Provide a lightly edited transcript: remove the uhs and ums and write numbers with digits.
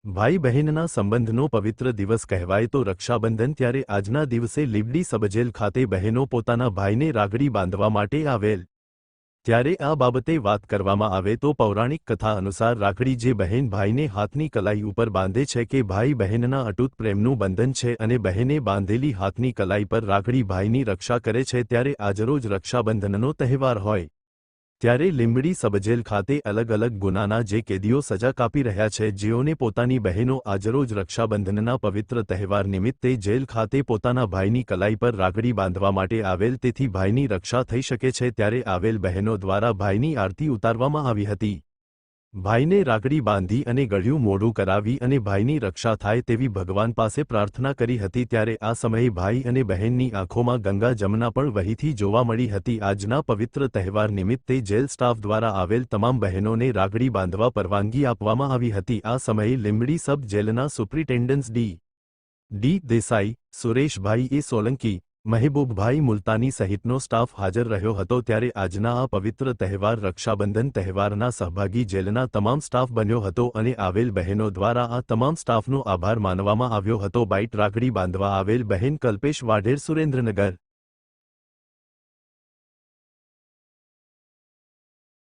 ભાઈ બહેનના સંબંધનો પવિત્ર દિવસ કહેવાય તો રક્ષાબંધન ત્યારે આજના દિવસે લીંબડી સબજેલ ખાતે બહેનો પોતાના ભાઈને રાખડી બાંધવા માટે આવેલ ત્યારે આ બાબતે વાત કરવામાં આવે તો પૌરાણિક કથા અનુસાર રાખડી જે બહેન ભાઈને હાથની કલાઈ ઉપર બાંધે છે કે ભાઈ બહેનના અતૂટ પ્રેમનું બંધન છે અને બહેને બાંધેલી હાથની કલાઈ પર રાખડી ભાઈની રક્ષા કરે છે ત્યારે આજરોજ રક્ષાબંધનનો તહેવાર હોય ત્યારે લીંબડી સબજેલ ખાતે અલગ અલગ ગુનાના જે કેદીઓ સજા કાપી રહ્યા છે જેઓને પોતાની બહેનો આજરોજ રક્ષાબંધનના પવિત્ર તહેવાર નિમિત્તે જેલ ખાતે પોતાના ભાઈની કલાઈ પર રાખડી બાંધવા માટે આવેલ તેથી ભાઈની રક્ષા થઈ શકે છે ત્યારે આવેલ બહેનો દ્વારા ભાઈની આરતી ઉતારવામાં આવી હતી ભાઈને રાખડી બાંધી અને ગળ્યું મોઢું કરાવી અને ભાઈની રક્ષા થાય તેવી ભગવાન પાસે પ્રાર્થના કરી હતી ત્યારે આ સમયે ભાઈ અને બહેનની આંખોમાં ગંગા જમના પણ વહીથી જોવા મળી હતી આજના પવિત્ર તહેવાર નિમિત્તે જેલ સ્ટાફ દ્વારા આવેલ તમામ બહેનોને રાખડી બાંધવા પરવાનગી આપવામાં આવી હતી આ સમયે લીંબડી સબ જેલના સુપ્રિન્ટેન્ડન્ટ ડી દેસાઈ સુરેશભાઈ એ સોલંકી મહેબૂબભાઈ મુલતાની સહિતનો સ્ટાફ હાજર રહ્યો હતો ત્યારે આજના આ પવિત્ર તહેવાર રક્ષાબંધન તહેવારના સહભાગી જેલના તમામ સ્ટાફ બન્યો હતો અને આવેલ બહેનો દ્વારા આ તમામ સ્ટાફનો આભાર માનવામાં આવ્યો હતો બાઇટ રાખડી બાંધવા આવેલ બહેન કલ્પેશ વાઢેર સુરેન્દ્રનગર